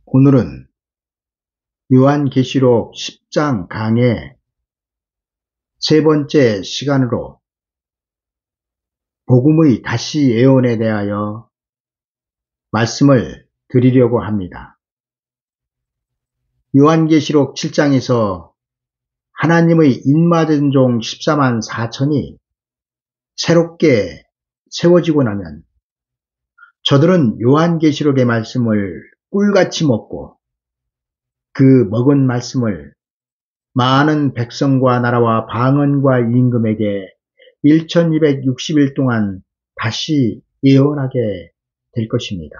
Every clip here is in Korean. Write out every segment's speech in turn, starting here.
오늘은 요한계시록 10장 강의 세 번째 시간으로 복음의 다시 예언에 대하여 말씀을 드리려고 합니다. 요한계시록 7장에서 하나님의 인맞은 종 14만 4천이 새롭게 세워지고 나면 저들은 요한계시록의 말씀을 꿀같이 먹고 그 먹은 말씀을 많은 백성과 나라와 방언과 임금에게 1260일 동안 다시 예언하게 될 것입니다.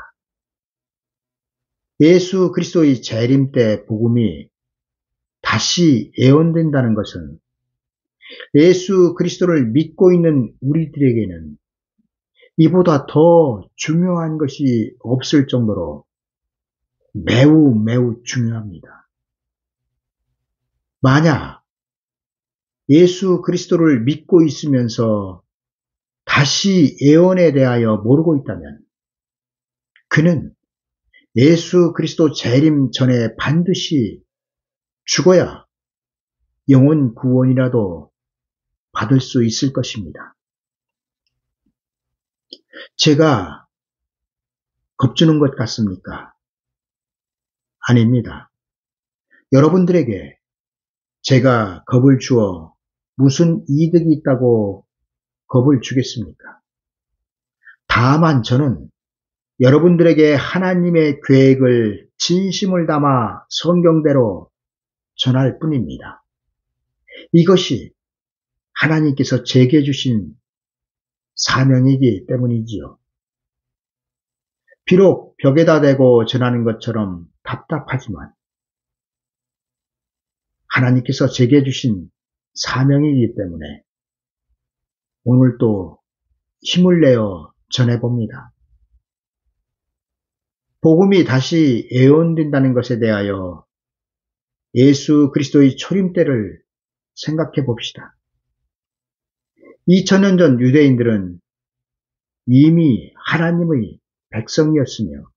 예수 그리스도의 재림 때 복음이 다시 예언된다는 것은 예수 그리스도를 믿고 있는 우리들에게는 이보다 더 중요한 것이 없을 정도로 매우 중요합니다. 만약 예수 그리스도를 믿고 있으면서 다시 예언에 대하여 모르고 있다면 그는 예수 그리스도 재림 전에 반드시 죽어야 영혼 구원이라도 받을 수 있을 것입니다. 제가 겁주는 것 같습니까? 아닙니다. 여러분들에게 제가 겁을 주어 무슨 이득이 있다고 겁을 주겠습니까? 다만 저는 여러분들에게 하나님의 계획을 진심을 담아 성경대로 전할 뿐입니다. 이것이 하나님께서 제게 주신 사명이기 때문이지요. 비록 벽에다 대고 전하는 것처럼 답답하지만 하나님께서 제게 주신 사명이기 때문에 오늘 또 힘을 내어 전해봅니다. 복음이 다시 예언된다는 것에 대하여 예수 그리스도의 초림 때를 생각해 봅시다. 2000년 전 유대인들은 이미 하나님의 백성이었으며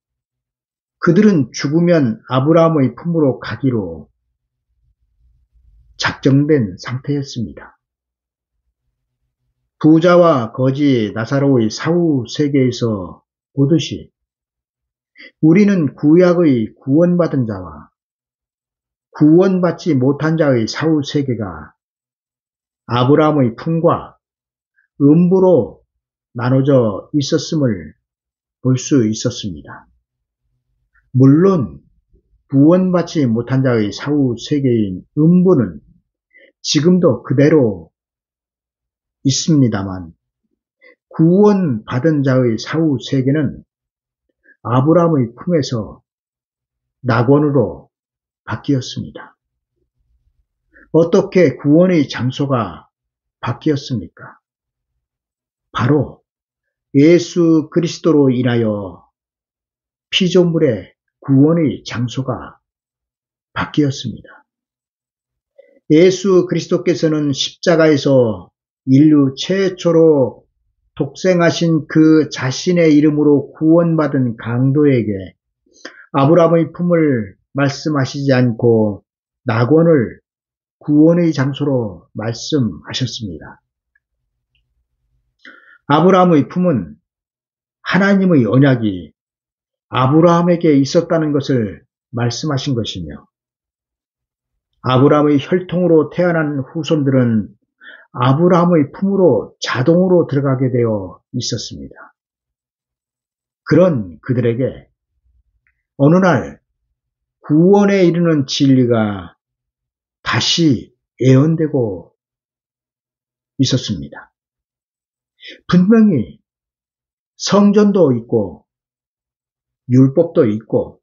그들은 죽으면 아브라함의 품으로 가기로 작정된 상태였습니다. 부자와 거지 나사로의 사후 세계에서 보듯이 우리는 구약의 구원받은 자와 구원받지 못한 자의 사후 세계가 아브라함의 품과 음부로 나눠져 있었음을 볼 수 있었습니다. 물론 구원받지 못한 자의 사후 세계인 음부는 지금도 그대로 있습니다만 구원받은 자의 사후 세계는 아브라함의 품에서 낙원으로 바뀌었습니다. 어떻게 구원의 장소가 바뀌었습니까? 바로 예수 그리스도로 인하여 피조물의 구원의 장소가 바뀌었습니다. 예수 그리스도께서는 십자가에서 인류 최초로 독생하신 그 자신의 이름으로 구원받은 강도에게 아브라함의 품을 말씀하시지 않고 낙원을 구원의 장소로 말씀하셨습니다. 아브라함의 품은 하나님의 언약이 아브라함에게 있었다는 것을 말씀하신 것이며 아브라함의 혈통으로 태어난 후손들은 아브라함의 품으로 자동으로 들어가게 되어 있었습니다. 그런 그들에게 어느 날 구원에 이르는 진리가 다시 예언되고 있었습니다. 분명히 성전도 있고 율법도 있고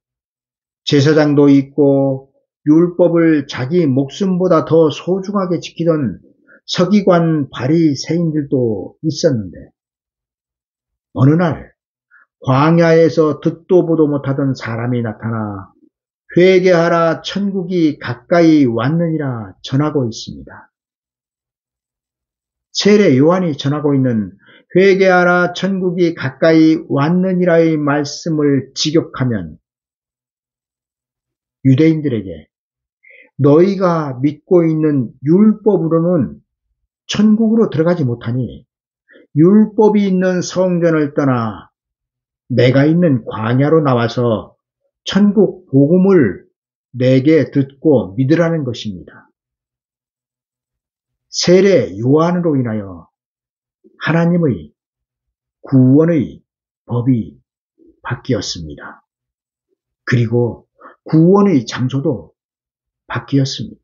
제사장도 있고 율법을 자기 목숨보다 더 소중하게 지키던 서기관 바리새인들도 있었는데 어느 날 광야에서 듣도 보도 못하던 사람이 나타나 회개하라 천국이 가까이 왔느니라 전하고 있습니다. 세례 요한이 전하고 있는 회개하라 천국이 가까이 왔느니라의 말씀을 직역하면 유대인들에게 너희가 믿고 있는 율법으로는 천국으로 들어가지 못하니 율법이 있는 성전을 떠나 내가 있는 광야로 나와서 천국 복음을 내게 듣고 믿으라는 것입니다. 세례 요한으로 인하여 하나님의 구원의 법이 바뀌었습니다. 그리고 구원의 장소도 바뀌었습니다.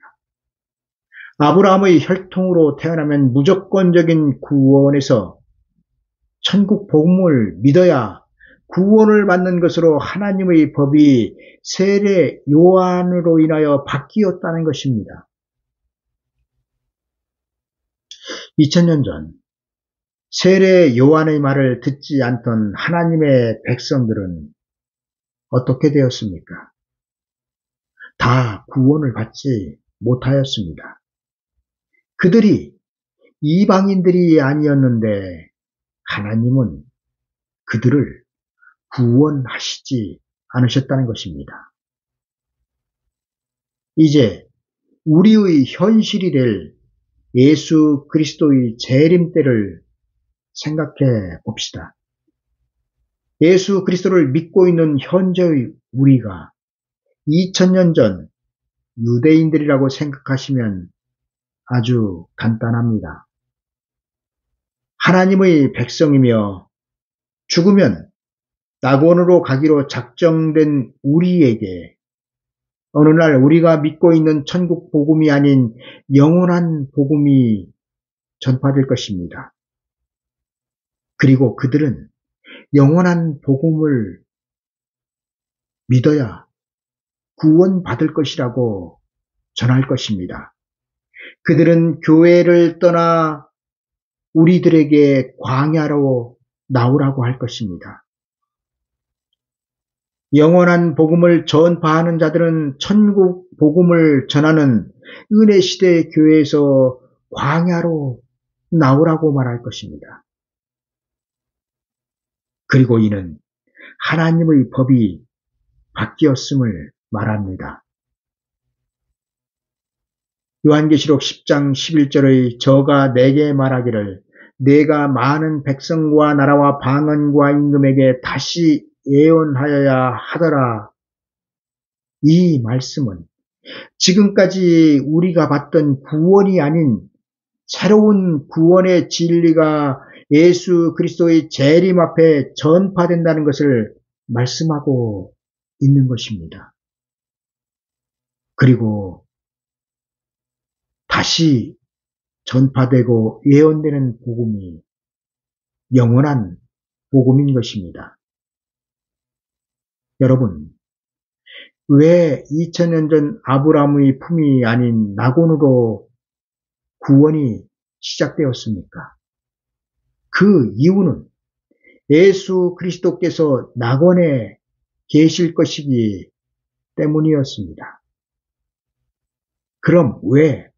아브라함의 혈통으로 태어나면 무조건적인 구원에서 천국 복음을 믿어야 구원을 받는 것으로 하나님의 법이 세례 요한으로 인하여 바뀌었다는 것입니다. 2000년 전 세례 요한의 말을 듣지 않던 하나님의 백성들은 어떻게 되었습니까? 다 구원을 받지 못하였습니다. 그들이 이방인들이 아니었는데 하나님은 그들을 구원하시지 않으셨다는 것입니다. 이제 우리의 현실이 될 예수 그리스도의 재림 때를 생각해 봅시다. 예수 그리스도를 믿고 있는 현재의 우리가 2000년 전 유대인들이라고 생각하시면 아주 간단합니다. 하나님의 백성이며 죽으면 낙원으로 가기로 작정된 우리에게 어느 날 우리가 믿고 있는 천국 복음이 아닌 영원한 복음이 전파될 것입니다. 그리고 그들은 영원한 복음을 믿어야 구원받을 것이라고 전할 것입니다. 그들은 교회를 떠나 우리들에게 광야로 나오라고 할 것입니다. 영원한 복음을 전파하는 자들은 천국 복음을 전하는 은혜시대 교회에서 광야로 나오라고 말할 것입니다. 그리고 이는 하나님의 법이 바뀌었음을 말합니다. 요한계시록 10장 11절의 저가 내게 말하기를 내가 많은 백성과 나라와 방언과 임금에게 다시 예언하여야 하더라. 이 말씀은 지금까지 우리가 받던 구원이 아닌 새로운 구원의 진리가 예수 그리스도의 재림 앞에 전파된다는 것을 말씀하고 있는 것입니다. 그리고 다시 전파되고 예언되는 복음이 영원한 복음인 것입니다. 여러분, 왜 2000년 전 아브라함의 품이 아닌 낙원으로 구원이 시작되었습니까? 그 이유는 예수 그리스도께서 낙원에 계실 것이기 때문이었습니다. 그럼 왜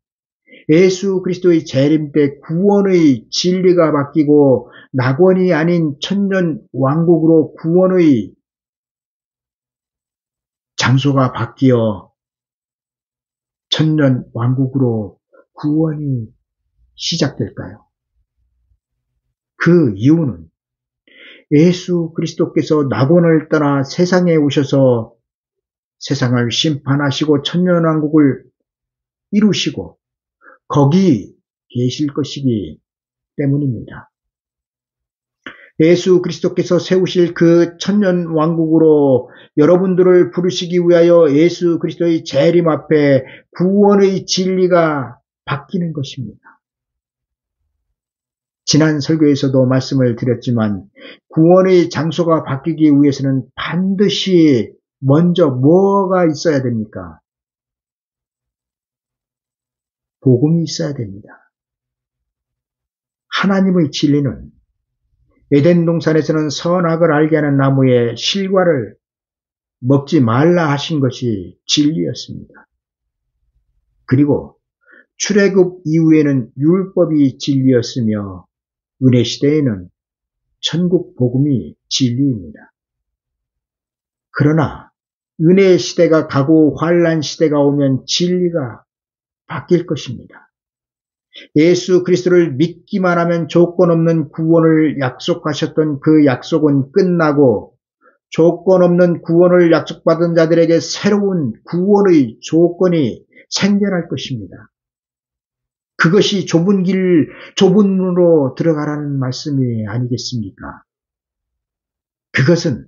예수 그리스도의 재림 때 구원의 진리가 바뀌고 낙원이 아닌 천년 왕국으로 구원의 장소가 바뀌어 천년 왕국으로 구원이 시작될까요? 그 이유는 예수 그리스도께서 낙원을 떠나 세상에 오셔서 세상을 심판하시고 천년 왕국을 이루시고 거기 계실 것이기 때문입니다. 예수 그리스도께서 세우실 그 천년 왕국으로 여러분들을 부르시기 위하여 예수 그리스도의 재림 앞에 구원의 진리가 바뀌는 것입니다. 지난 설교에서도 말씀을 드렸지만 구원의 장소가 바뀌기 위해서는 반드시 먼저 뭐가 있어야 됩니까? 복음이 있어야 됩니다. 하나님의 진리는 에덴 동산에서는 선악을 알게 하는 나무의 실과를 먹지 말라 하신 것이 진리였습니다. 그리고 출애굽 이후에는 율법이 진리였으며 은혜 시대에는 천국 복음이 진리입니다. 그러나 은혜의 시대가 가고 환난 시대가 오면 진리가 바뀔 것입니다. 예수 그리스도를 믿기만 하면 조건 없는 구원을 약속하셨던 그 약속은 끝나고 조건 없는 구원을 약속받은 자들에게 새로운 구원의 조건이 생겨날 것입니다. 그것이 좁은 길, 좁은 문으로 들어가라는 말씀이 아니겠습니까? 그것은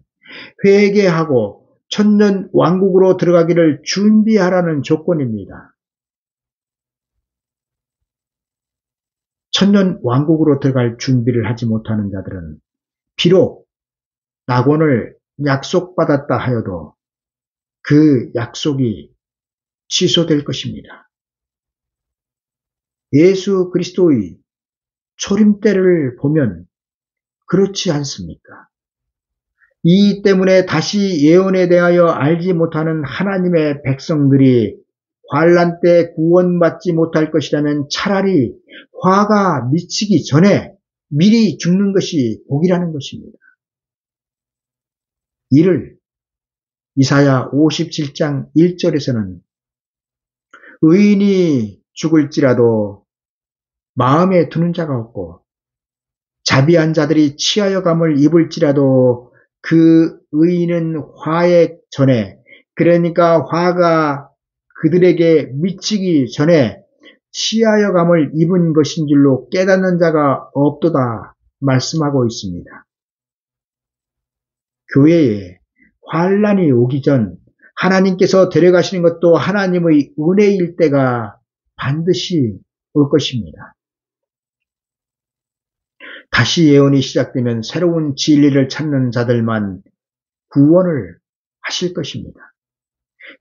회개하고 천년 왕국으로 들어가기를 준비하라는 조건입니다. 천년 왕국으로 들어갈 준비를 하지 못하는 자들은 비록 낙원을 약속받았다 하여도 그 약속이 취소될 것입니다. 예수 그리스도의 초림때를 보면 그렇지 않습니까? 이 때문에 다시 예언에 대하여 알지 못하는 하나님의 백성들이 환난 때 구원받지 못할 것이라면 차라리 화가 미치기 전에 미리 죽는 것이 복이라는 것입니다. 이를 이사야 57장 1절에서는 의인이 죽을지라도 마음에 두는 자가 없고 자비한 자들이 치하여 감을 입을지라도 그 의인은 화에 전에, 그러니까 화가 그들에게 미치기 전에 치하여 감을 입은 것인 줄로 깨닫는 자가 없도다 말씀하고 있습니다. 교회에 환난이 오기 전 하나님께서 데려가시는 것도 하나님의 은혜일 때가 반드시 올 것입니다. 다시 예언이 시작되면 새로운 진리를 찾는 자들만 구원을 하실 것입니다.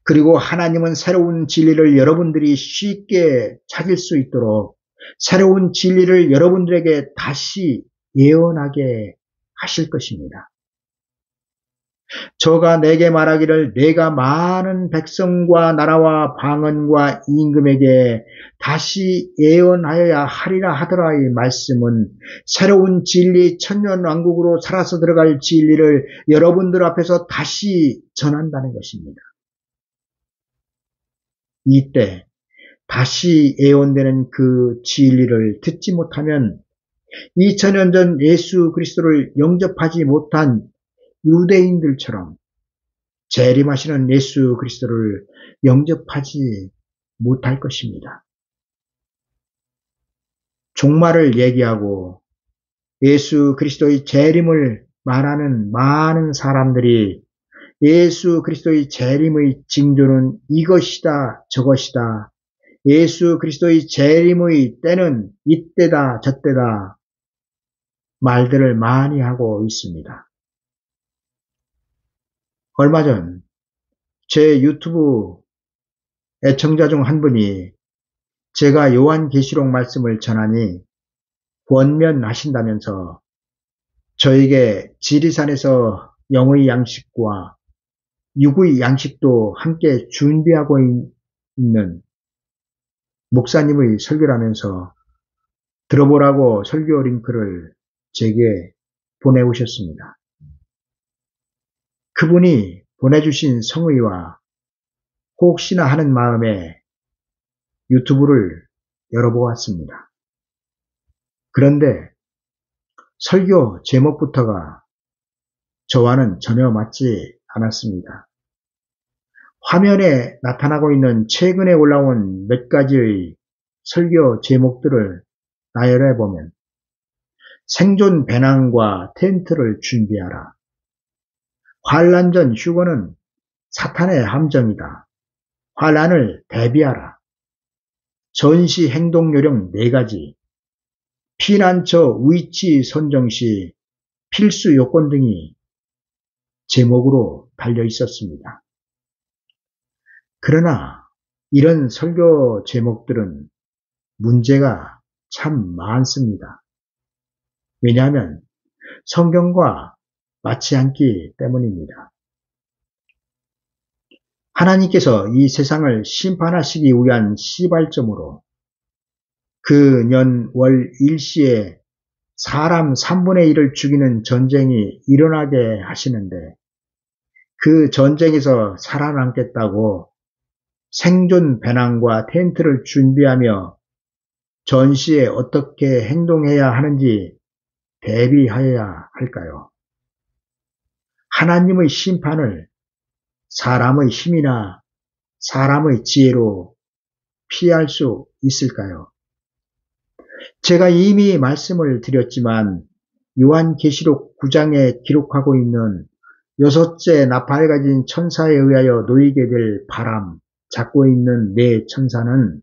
그리고 하나님은 새로운 진리를 여러분들이 쉽게 찾을 수 있도록 새로운 진리를 여러분들에게 다시 예언하게 하실 것입니다. 저가 내게 말하기를 내가 많은 백성과 나라와 방언과 임금에게 다시 예언하여야 하리라 하더라의 말씀은 새로운 진리 천년왕국으로 살아서 들어갈 진리를 여러분들 앞에서 다시 전한다는 것입니다. 이때 다시 예언되는 그 진리를 듣지 못하면 2000년 전 예수 그리스도를 영접하지 못한 유대인들처럼 재림하시는 예수 그리스도를 영접하지 못할 것입니다. 종말을 얘기하고 예수 그리스도의 재림을 말하는 많은 사람들이 예수 그리스도의 재림의 징조는 이것이다 저것이다, 예수 그리스도의 재림의 때는 이때다 저때다 말들을 많이 하고 있습니다. 얼마 전 제 유튜브 애청자 중 한 분이 제가 요한계시록 말씀을 전하니 권면하신다면서 저에게 지리산에서 영의 양식과 육의 양식도 함께 준비하고 있는 목사님의 설교라면서 들어보라고 설교 링크를 제게 보내오셨습니다. 그분이 보내주신 성의와 혹시나 하는 마음에 유튜브를 열어보았습니다. 그런데 설교 제목부터가 저와는 전혀 맞지 않았습니다. 화면에 나타나고 있는 최근에 올라온 몇 가지의 설교 제목들을 나열해 보면 생존 배낭과 텐트를 준비하라, 환난 전 휴거는 사탄의 함정이다, 환난을 대비하라, 전시 행동 요령 4가지, 피난처 위치 선정 시 필수 요건 등이 제목으로 달려 있었습니다. 그러나 이런 설교 제목들은 문제가 참 많습니다. 왜냐하면 성경과 맞지 않기 때문입니다. 하나님께서 이 세상을 심판하시기 위한 시발점으로 그 년 월 일시에 사람 3분의 1을 죽이는 전쟁이 일어나게 하시는데 그 전쟁에서 살아남겠다고 생존 배낭과 텐트를 준비하며 전시에 어떻게 행동해야 하는지 대비하여야 할까요? 하나님의 심판을 사람의 힘이나 사람의 지혜로 피할 수 있을까요? 제가 이미 말씀을 드렸지만 요한계시록 9장에 기록하고 있는 여섯째 나팔 가진 천사에 의하여 놓이게 될 바람 잡고 있는 네 천사는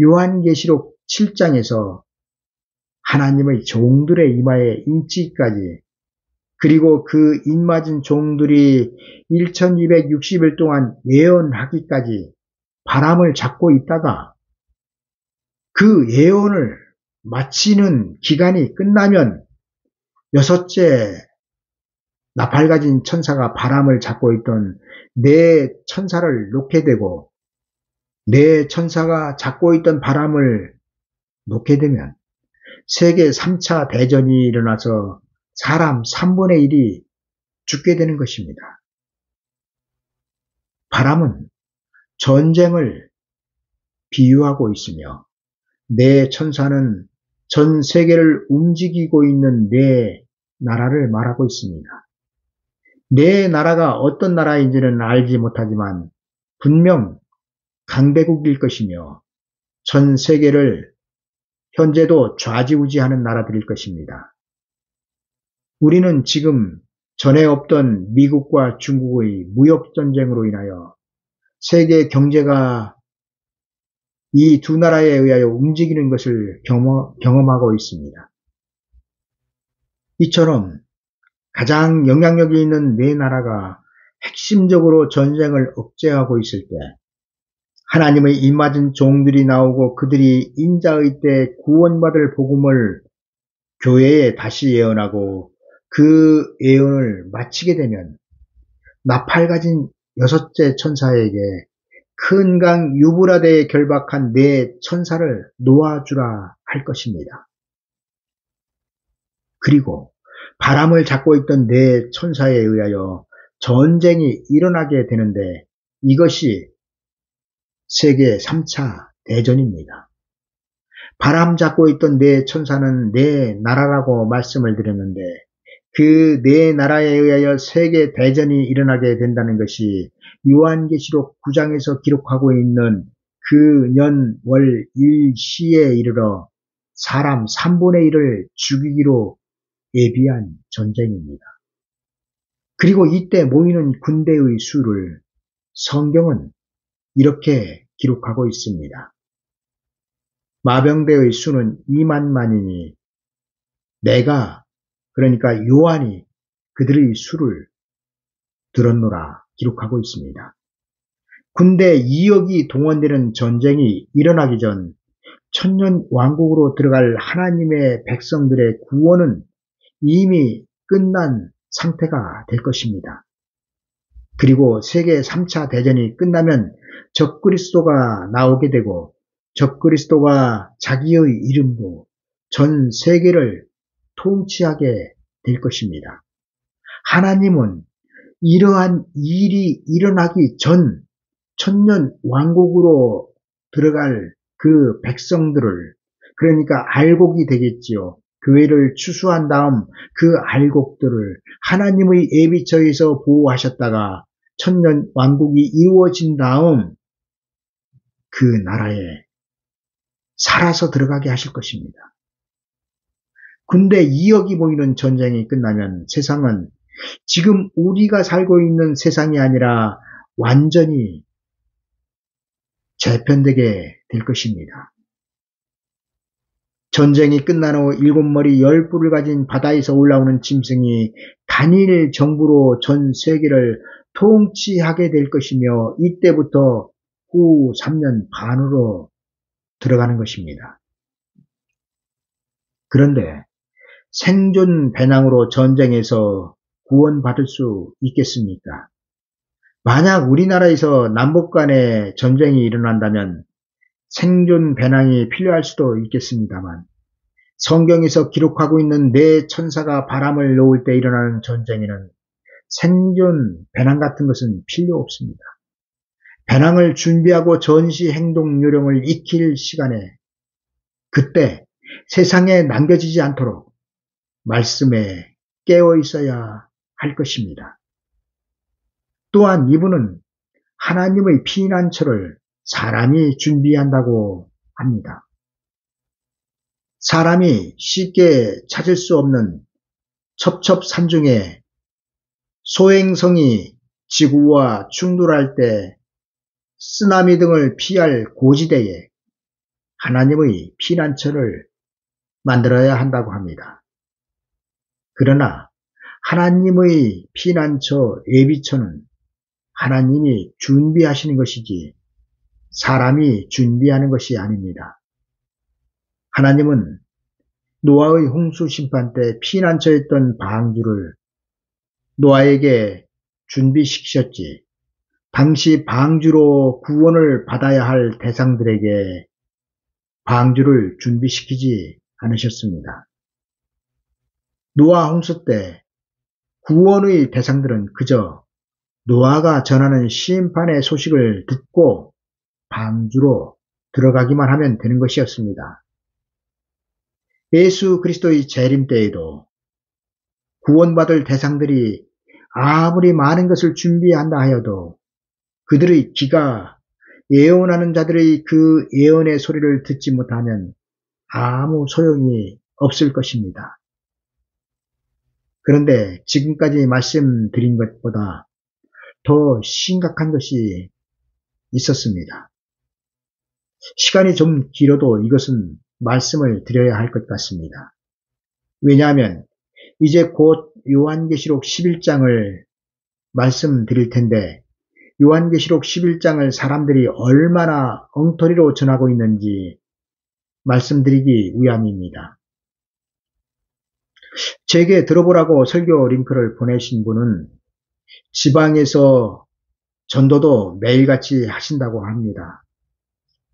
요한계시록 7장에서 하나님의 종들의 이마에 인치기까지 그리고 그 인맞은 종들이 1260일 동안 예언하기까지 바람을 잡고 있다가 그 예언을 마치는 기간이 끝나면 여섯째 나팔 가진 천사가 바람을 잡고 있던 네 천사를 놓게 되고 네 천사가 잡고 있던 바람을 놓게 되면 세계 3차 대전이 일어나서 사람 3분의 1이 죽게 되는 것입니다. 바람은 전쟁을 비유하고 있으며 네 천사는 전 세계를 움직이고 있는 네 나라를 말하고 있습니다. 네 나라가 어떤 나라인지는 알지 못하지만 분명 강대국일 것이며 전 세계를 현재도 좌지우지하는 나라들일 것입니다. 우리는 지금 전에 없던 미국과 중국의 무역전쟁으로 인하여 세계 경제가 이 두 나라에 의하여 움직이는 것을 경험하고 있습니다. 이처럼 가장 영향력이 있는 네 나라가 핵심적으로 전쟁을 억제하고 있을 때 하나님의 입맞은 종들이 나오고 그들이 인자의 때 구원받을 복음을 교회에 다시 예언하고 그 예언을 마치게 되면 나팔 가진 여섯째 천사에게 큰 강 유브라데에 결박한 네 천사를 놓아주라 할 것입니다. 그리고 바람을 잡고 있던 네 천사에 의하여 전쟁이 일어나게 되는데 이것이 세계 3차 대전입니다. 바람 잡고 있던 네 천사는 네 나라라고 말씀을 드렸는데 그 네 나라에 의하여 세계 대전이 일어나게 된다는 것이 요한계시록 9장에서 기록하고 있는 그 년 월 일시에 이르러 사람 3분의 1을 죽이기로 예비한 전쟁입니다. 그리고 이때 모이는 군대의 수를 성경은 이렇게 기록하고 있습니다. 마병대의 수는 2만만이니 내가 그러니까 요한이 그들의 수를 들었노라 기록하고 있습니다. 군대 2억이 동원되는 전쟁이 일어나기 전 천년 왕국으로 들어갈 하나님의 백성들의 구원은 이미 끝난 상태가 될 것입니다. 그리고 세계 3차 대전이 끝나면 적그리스도가 나오게 되고 적그리스도가 자기의 이름으로 전 세계를 통치하게 될 것입니다. 하나님은 이러한 일이 일어나기 전 천년 왕국으로 들어갈 그 백성들을 그러니까 알곡이 되겠지요. 교회를 추수한 다음 그 알곡들을 하나님의 예비처에서 보호하셨다가 천년 왕국이 이루어진 다음 그 나라에 살아서 들어가게 하실 것입니다. 군대 2억이 모이는 전쟁이 끝나면 세상은 지금 우리가 살고 있는 세상이 아니라 완전히 재편되게 될 것입니다. 전쟁이 끝난 후 7머리 10뿔을 가진 바다에서 올라오는 짐승이 단일 정부로 전 세계를 통치하게 될 것이며 이때부터 후 3년 반으로 들어가는 것입니다. 그런데 생존 배낭으로 전쟁에서 구원받을 수 있겠습니까? 만약 우리나라에서 남북 간에 전쟁이 일어난다면 생존 배낭이 필요할 수도 있겠습니다만 성경에서 기록하고 있는 네 천사가 바람을 놓을 때 일어나는 전쟁에는 생존 배낭 같은 것은 필요 없습니다. 배낭을 준비하고 전시 행동 요령을 익힐 시간에 그때 세상에 남겨지지 않도록 말씀에 깨어 있어야 할 것입니다. 또한 이분은 하나님의 피난처를 사람이 준비한다고 합니다. 사람이 쉽게 찾을 수 없는 첩첩산중에 소행성이 지구와 충돌할 때 쓰나미 등을 피할 고지대에 하나님의 피난처를 만들어야 한다고 합니다. 그러나 하나님의 피난처 예비처는 하나님이 준비하시는 것이지 사람이 준비하는 것이 아닙니다. 하나님은 노아의 홍수 심판 때 피난처였던 방주를 노아에게 준비시키셨지 당시 방주로 구원을 받아야 할 대상들에게 방주를 준비시키지 않으셨습니다. 노아 홍수 때 구원의 대상들은 그저 노아가 전하는 심판의 소식을 듣고 방주로 들어가기만 하면 되는 것이었습니다. 예수 그리스도의 재림 때에도 구원받을 대상들이 아무리 많은 것을 준비한다 하여도 그들의 귀가 예언하는 자들의 그 예언의 소리를 듣지 못하면 아무 소용이 없을 것입니다. 그런데 지금까지 말씀드린 것보다 더 심각한 것이 있었습니다. 시간이 좀 길어도 이것은 말씀을 드려야 할 것 같습니다. 왜냐하면 이제 곧 요한계시록 11장을 말씀드릴 텐데 요한계시록 11장을 사람들이 얼마나 엉터리로 전하고 있는지 말씀드리기 위함입니다. 제게 들어보라고 설교 링크를 보내신 분은 지방에서 전도도 매일같이 하신다고 합니다.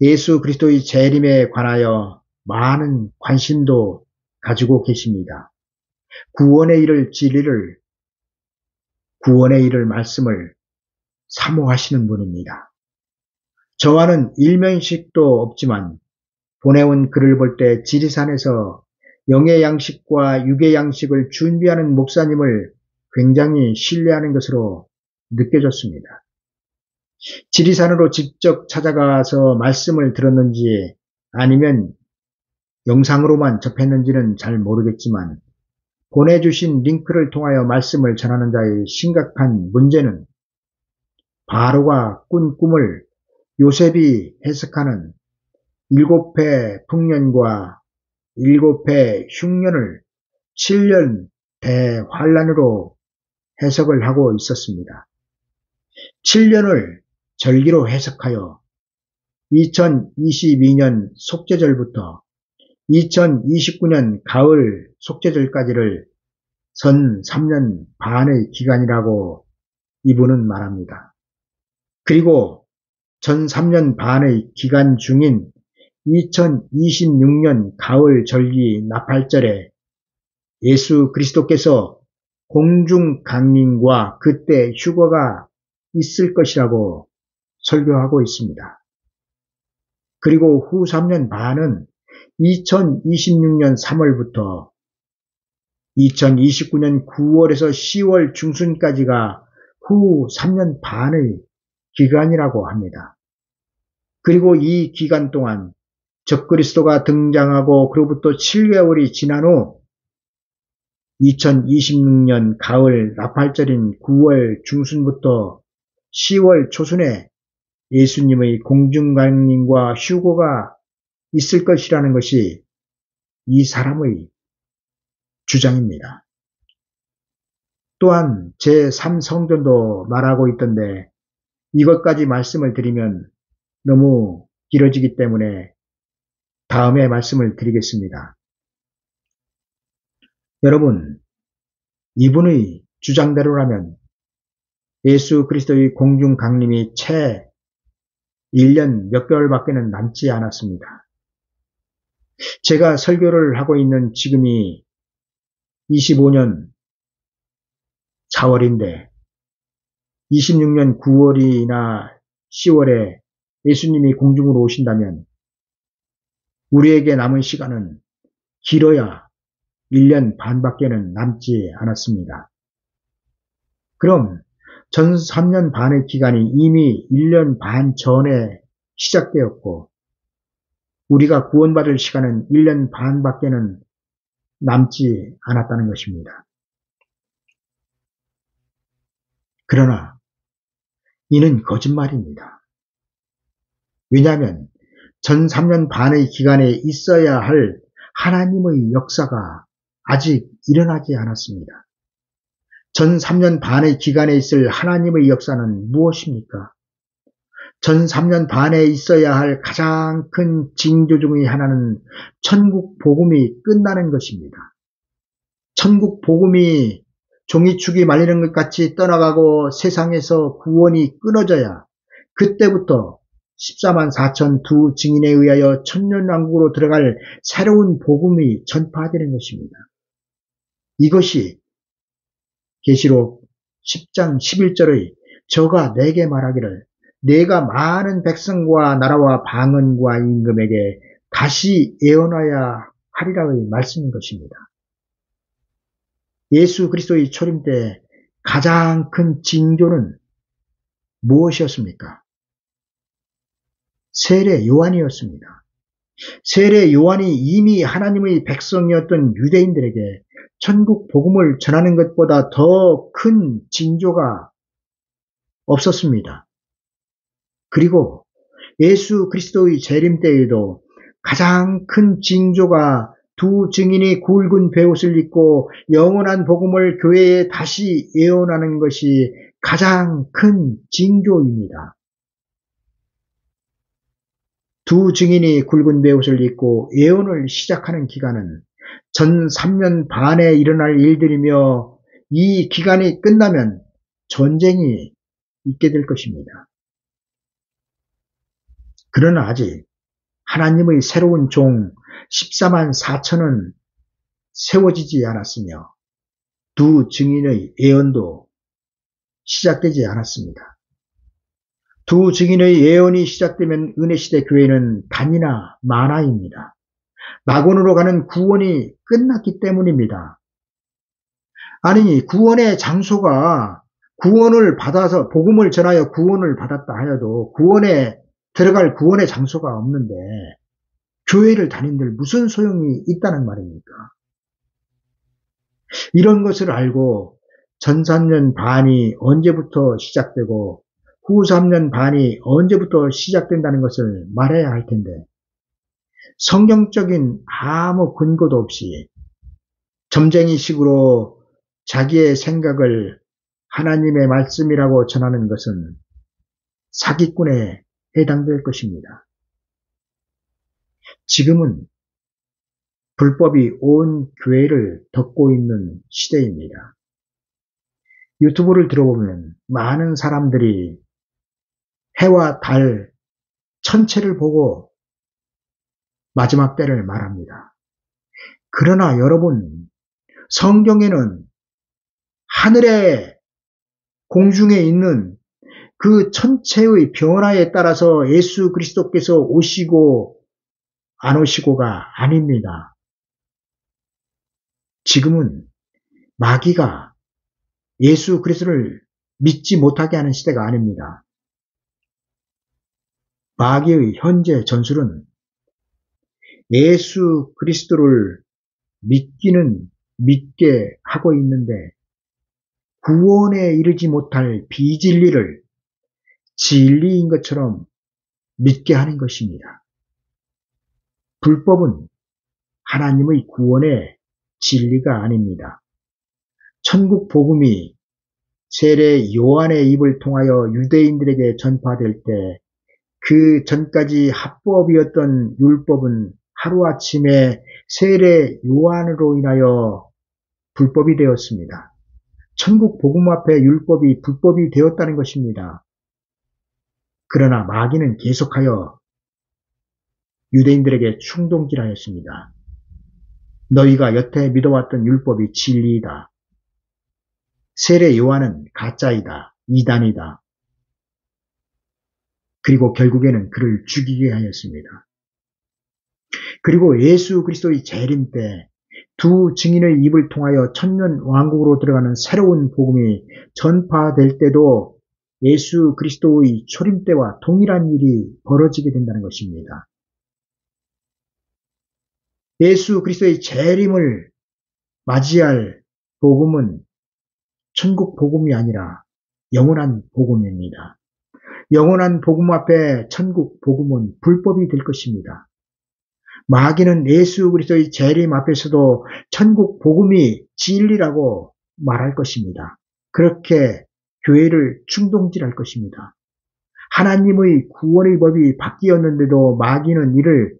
예수 그리스도의 재림에 관하여 많은 관심도 가지고 계십니다. 구원에 이를 진리를, 구원에 이를 말씀을 사모하시는 분입니다. 저와는 일면식도 없지만 보내온 글을 볼 때 지리산에서 영의 양식과 육의 양식을 준비하는 목사님을 굉장히 신뢰하는 것으로 느껴졌습니다. 지리산으로 직접 찾아가서 말씀을 들었는지 아니면 영상으로만 접했는지는 잘 모르겠지만 보내주신 링크를 통하여 말씀을 전하는 자의 심각한 문제는 바로가 꾼 꿈을 요셉이 해석하는 7회 풍년과 7회 흉년을 7년 대환란으로 해석을 하고 있었습니다. 7년을 절기로 해석하여 2022년 속죄절부터 2029년 가을 속죄절까지를 전 3년 반의 기간이라고 이분은 말합니다. 그리고 전 3년 반의 기간 중인 2026년 가을 절기 나팔절에 예수 그리스도께서 공중 강림과 그때 휴거가 있을 것이라고 설교하고 있습니다. 그리고 후 3년 반은 2026년 3월부터 2029년 9월에서 10월 중순까지가 후 3년 반의 기간이라고 합니다. 그리고 이 기간 동안 적그리스도가 등장하고 그로부터 7개월이 지난 후 2026년 가을 나팔절인 9월 중순부터 10월 초순에 예수님의 공중강림과 휴거가 있을 것이라는 것이 이 사람의 주장입니다. 또한 제3성전도 말하고 있던데 이것까지 말씀을 드리면 너무 길어지기 때문에 다음에 말씀을 드리겠습니다. 여러분, 이분의 주장대로라면 예수 그리스도의 공중 강림이 채 1년 몇 개월밖에는 남지 않았습니다. 제가 설교를 하고 있는 지금이 25년 4월인데 26년 9월이나 10월에 예수님이 공중으로 오신다면 우리에게 남은 시간은 길어야 1년 반밖에는 남지 않았습니다. 그럼 전 3년 반의 기간이 이미 1년 반 전에 시작되었고 우리가 구원받을 시간은 1년 반밖에는 남지 않았다는 것입니다. 그러나 이는 거짓말입니다. 왜냐하면 전 3년 반의 기간에 있어야 할 하나님의 역사가 아직 일어나지 않았습니다. 전 3년 반의 기간에 있을 하나님의 역사는 무엇입니까? 전 3년 반에 있어야 할 가장 큰 징조 중의 하나는 천국 복음이 끝나는 것입니다. 천국 복음이 종이축이 말리는 것 같이 떠나가고 세상에서 구원이 끊어져야 그때부터 14만 4천 두 증인에 의하여 천년왕국으로 들어갈 새로운 복음이 전파되는 것입니다. 이것이 계시록 10장 11절의 저가 내게 말하기를 내가 많은 백성과 나라와 방언과 임금에게 다시 예언하여 하리라의 말씀인 것입니다. 예수 그리스도의 초림 때 가장 큰 징조는 무엇이었습니까? 세례 요한이었습니다. 세례 요한이 이미 하나님의 백성이었던 유대인들에게 천국 복음을 전하는 것보다 더 큰 징조가 없었습니다. 그리고 예수 그리스도의 재림 때에도 가장 큰 징조가 두 증인이 굵은 베옷을 입고 영원한 복음을 교회에 다시 예언하는 것이 가장 큰 징조입니다. 두 증인이 굵은 베옷을 입고 예언을 시작하는 기간은 전 3년 반에 일어날 일들이며 이 기간이 끝나면 전쟁이 있게 될 것입니다. 그러나 아직 하나님의 새로운 종 14만 4천은 세워지지 않았으며 두 증인의 예언도 시작되지 않았습니다. 두 증인의 예언이 시작되면 은혜시대 교회는 단이나 만화입니다. 낙원으로 가는 구원이 끝났기 때문입니다. 아니 구원의 장소가 구원을 받아서 복음을 전하여 구원을 받았다 하여도 구원에 들어갈 구원의 장소가 없는데 교회를 다닌들 무슨 소용이 있다는 말입니까? 이런 것을 알고 전 3년 반이 언제부터 시작되고 후 3년 반이 언제부터 시작된다는 것을 말해야 할 텐데 성경적인 아무 근거도 없이 점쟁이식으로 자기의 생각을 하나님의 말씀이라고 전하는 것은 사기꾼에 해당될 것입니다. 지금은 불법이 온 교회를 덮고 있는 시대입니다. 유튜브를 들어보면 많은 사람들이 해와 달, 천체를 보고 마지막 때를 말합니다. 그러나 여러분, 성경에는 하늘에 공중에 있는 그 천체의 변화에 따라서 예수 그리스도께서 오시고 안 오시고가 아닙니다. 지금은 마귀가 예수 그리스도를 믿지 못하게 하는 시대가 아닙니다. 마귀의 현재 전술은 예수 그리스도를 믿기는 믿게 하고 있는데 구원에 이르지 못할 비진리를 진리인 것처럼 믿게 하는 것입니다. 불법은 하나님의 구원의 진리가 아닙니다. 천국 복음이 세례 요한의 입을 통하여 유대인들에게 전파될 때 그 전까지 합법이었던 율법은 하루아침에 세례 요한으로 인하여 불법이 되었습니다. 천국 복음 앞에 율법이 불법이 되었다는 것입니다. 그러나 마귀는 계속하여 유대인들에게 충동질하였습니다. 너희가 여태 믿어왔던 율법이 진리이다. 세례 요한은 가짜이다. 이단이다. 그리고 결국에는 그를 죽이게 하였습니다. 그리고 예수 그리스도의 재림 때 두 증인의 입을 통하여 천년 왕국으로 들어가는 새로운 복음이 전파될 때도 예수 그리스도의 초림 때와 동일한 일이 벌어지게 된다는 것입니다. 예수 그리스도의 재림을 맞이할 복음은 천국 복음이 아니라 영원한 복음입니다. 영원한 복음 앞에 천국 복음은 불법이 될 것입니다. 마귀는 예수 그리스도의 재림 앞에서도 천국 복음이 진리라고 말할 것입니다. 그렇게 교회를 충동질할 것입니다. 하나님의 구원의 법이 바뀌었는데도 마귀는 이를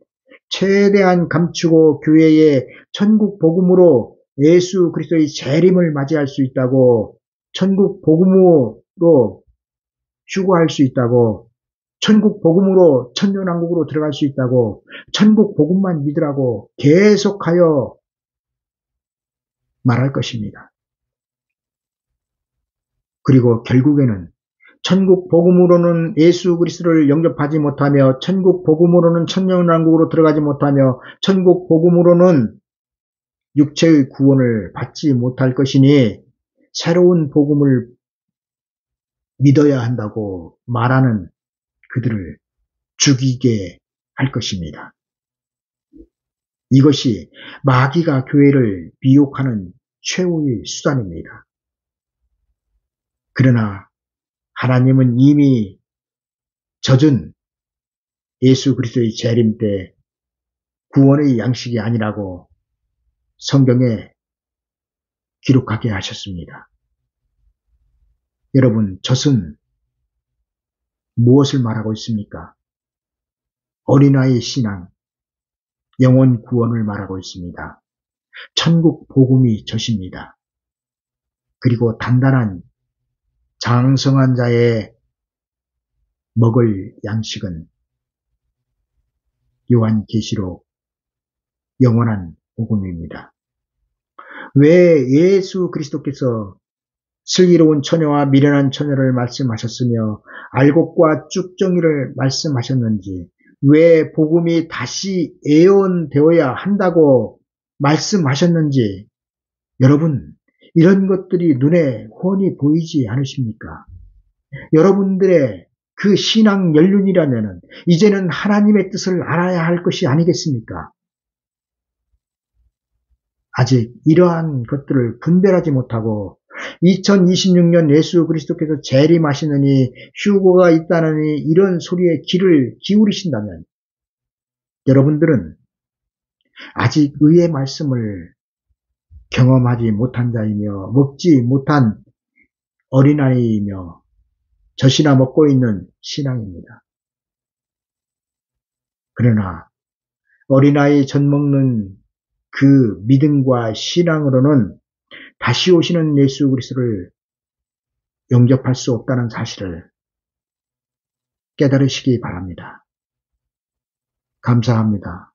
최대한 감추고 교회의 천국 복음으로 예수 그리스도의 재림을 맞이할 수 있다고, 천국 복음으로 휴거할 수 있다고, 천국 복음으로 천년왕국으로 들어갈 수 있다고, 천국 복음만 믿으라고 계속하여 말할 것입니다. 그리고 결국에는 천국 복음으로는 예수 그리스도를 영접하지 못하며, 천국 복음으로는 천년왕국으로 들어가지 못하며, 천국 복음으로는 육체의 구원을 받지 못할 것이니 새로운 복음을 믿어야 한다고 말하는 그들을 죽이게 할 것입니다. 이것이 마귀가 교회를 미혹하는 최후의 수단입니다. 그러나 하나님은 이미 젖은 예수 그리스도의 재림 때 구원의 양식이 아니라고 성경에 기록하게 하셨습니다. 여러분, 젖은 무엇을 말하고 있습니까? 어린아이의 신앙, 영혼 구원을 말하고 있습니다. 천국 복음이 젖입니다. 그리고 단단한 장성한 자의 먹을 양식은 요한계시록 영원한 복음입니다. 왜 예수 그리스도께서 슬기로운 처녀와 미련한 처녀를 말씀하셨으며 알곡과 쭉정이를 말씀하셨는지, 왜 복음이 다시 예언되어야 한다고 말씀하셨는지, 여러분, 이런 것들이 눈에 훤히 보이지 않으십니까? 여러분들의 그 신앙 연륜이라면 이제는 하나님의 뜻을 알아야 할 것이 아니겠습니까? 아직 이러한 것들을 분별하지 못하고 2026년 예수 그리스도께서 재림하시느니 휴거가 있다느니 이런 소리에 귀를 기울이신다면 여러분들은 아직 의의 말씀을 경험하지 못한 자이며 먹지 못한 어린아이이며 젖이나 먹고 있는 신앙입니다. 그러나 어린아이 젖 먹는 그 믿음과 신앙으로는 다시 오시는 예수 그리스도를 영접할 수 없다는 사실을 깨달으시기 바랍니다. 감사합니다.